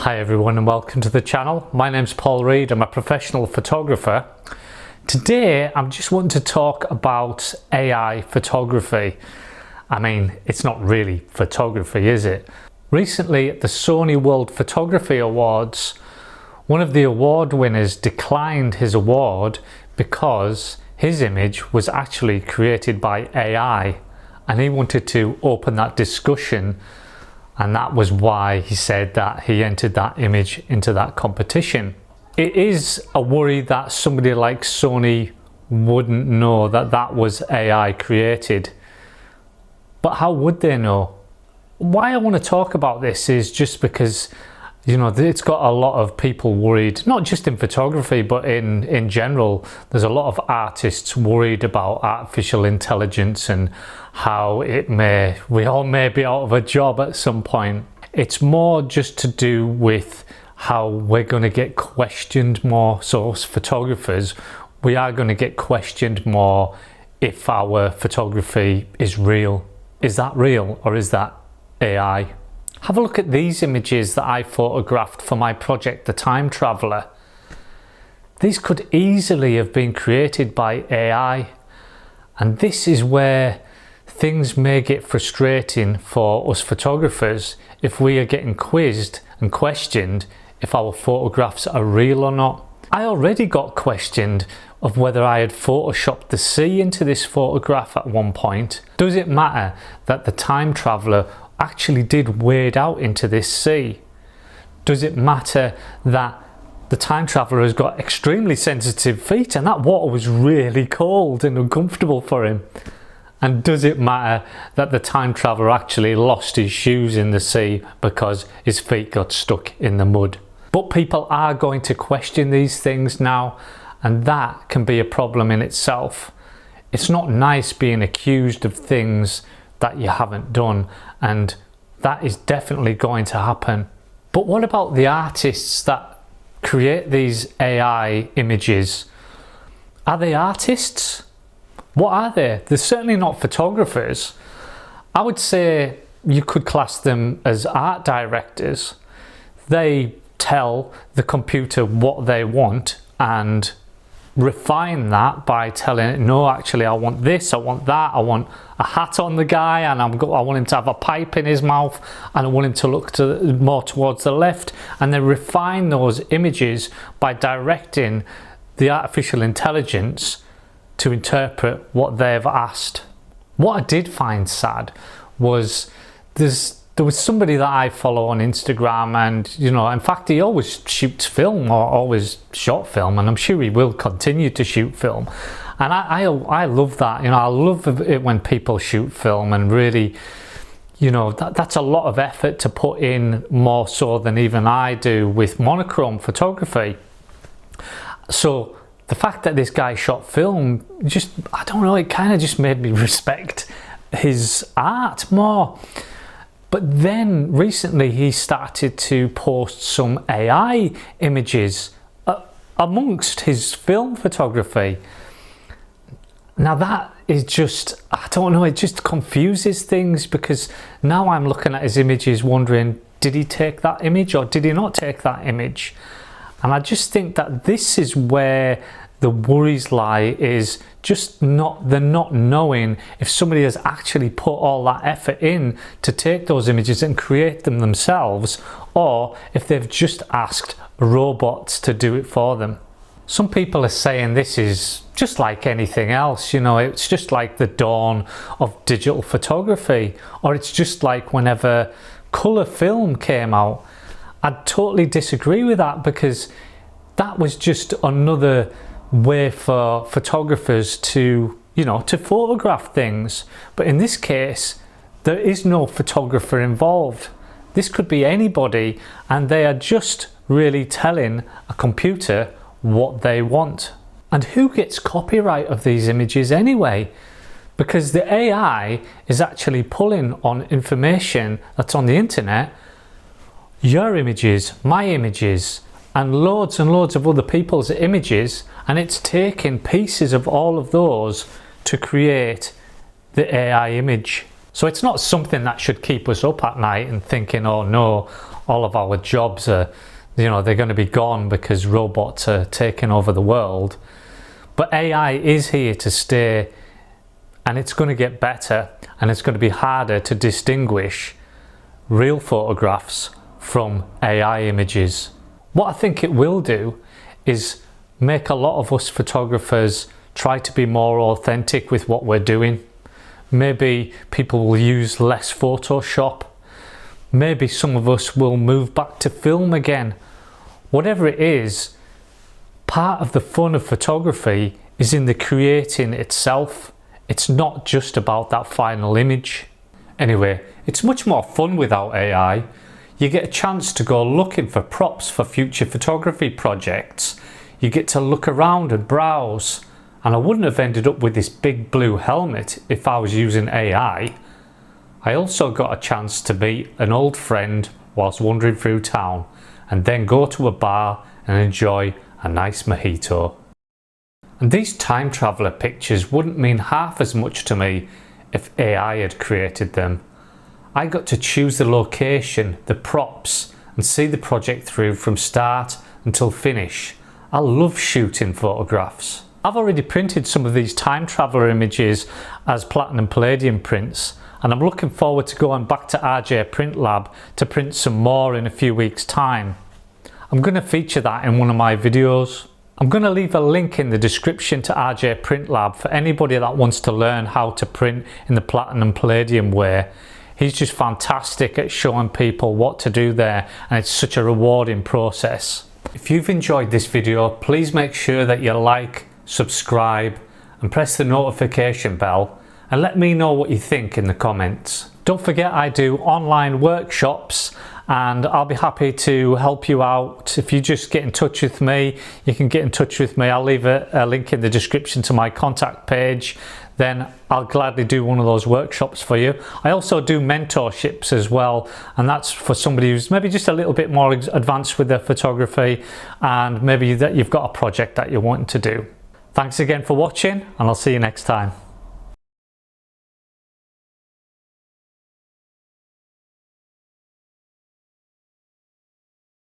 Hi everyone and welcome to the channel. My name's Paul Reed. I'm a professional photographer. Today I'm just wanting to talk about AI photography. I mean, it's not really photography, is it? Recently at the Sony World Photography Awards, one of the award winners declined his award because his image was actually created by AI, and he wanted to open that discussion, and that was why he said that he entered that image into that competition. It is a worry that somebody like Sony wouldn't know that that was AI created. But how would they know? Why I want to talk about this is just because, you know, it's got a lot of people worried, not just in photography, but in general. There's a lot of artists worried about artificial intelligence and how we all may be out of a job at some point. It's more just to do with how we're going to get questioned more. So as photographers, we are going to get questioned more if our photography is real. Is that real or is that AI? Have a look at these images that I photographed for my project, The Time Traveller. These could easily have been created by AI, and this is where things may get frustrating for us photographers if we are getting quizzed and questioned if our photographs are real or not. I already got questioned of whether I had photoshopped the sea into this photograph at one point. Does it matter that the time traveller actually did wade out into this sea? Does it matter that the time traveller has got extremely sensitive feet and that water was really cold and uncomfortable for him? And does it matter that the time traveller actually lost his shoes in the sea because his feet got stuck in the mud? But people are going to question these things now, and that can be a problem in itself. It's not nice being accused of things that you haven't done, and that is definitely going to happen. But what about the artists that create these AI images? Are they artists? What are they? They're certainly not photographers. I would say you could class them as art directors. They tell the computer what they want and refine that by telling it, no, actually I want this, I want that, I want a hat on the guy, and I want him to have a pipe in his mouth, and I want him to look more towards the left, and they refine those images by directing the artificial intelligence to interpret what they've asked. What I did find sad was there was somebody that I follow on Instagram, and you know, in fact he always shoots film, or always shot film, and I'm sure he will continue to shoot film, and I love that. You know, I love it when people shoot film, and really, you know, that's a lot of effort to put in, more so than even I do with monochrome photography. So the fact that this guy shot film, just, I don't know, it kind of just made me respect his art more. But then recently he started to post some AI images amongst his film photography. Now that is just, I don't know, it just confuses things, because now I'm looking at his images wondering, did he take that image or did he not take that image? And I just think that this is where the worries lie, is just not knowing if somebody has actually put all that effort in to take those images and create them themselves, or if they've just asked robots to do it for them. Some people are saying this is just like anything else, you know, it's just like the dawn of digital photography, or it's just like whenever colour film came out. I'd totally disagree with that, because that was just another way for photographers to, you know, to photograph things. But in this case, there is no photographer involved. This could be anybody, and they are just really telling a computer what they want. And who gets copyright of these images anyway? Because the AI is actually pulling on information that's on the internet, your images, my images, and loads of other people's images, and it's taking pieces of all of those to create the AI image. So it's not something that should keep us up at night and thinking, oh no, all of our jobs are, they're going to be gone because robots are taking over the world. But AI is here to stay, and it's going to get better, and it's going to be harder to distinguish real photographs from AI images. What I think it will do is make a lot of us photographers try to be more authentic with what we're doing. Maybe people will use less Photoshop. Maybe some of us will move back to film again. Whatever it is, part of the fun of photography is in the creating itself. It's not just about that final image. Anyway, it's much more fun without AI. You get a chance to go looking for props for future photography projects. You get to look around and browse. And I wouldn't have ended up with this big blue helmet if I was using AI. I also got a chance to meet an old friend whilst wandering through town, and then go to a bar and enjoy a nice mojito. And these time traveller pictures wouldn't mean half as much to me if AI had created them. I got to choose the location, the props, and see the project through from start until finish. I love shooting photographs. I've already printed some of these time traveller images as platinum palladium prints, and I'm looking forward to going back to RJ Print Lab to print some more in a few weeks' time. I'm going to feature that in one of my videos. I'm going to leave a link in the description to RJ Print Lab for anybody that wants to learn how to print in the platinum palladium way. He's just fantastic at showing people what to do there, and it's such a rewarding process. If you've enjoyed this video, please make sure that you like, subscribe and press the notification bell, and let me know what you think in the comments. Don't forget, I do online workshops and I'll be happy to help you out. If you just get in touch with me, you can get in touch with me. I'll leave a link in the description to my contact page. Then I'll gladly do one of those workshops for you. I also do mentorships as well, and that's for somebody who's maybe just a little bit more advanced with their photography, and maybe that you've got a project that you're wanting to do. Thanks again for watching, and I'll see you next time.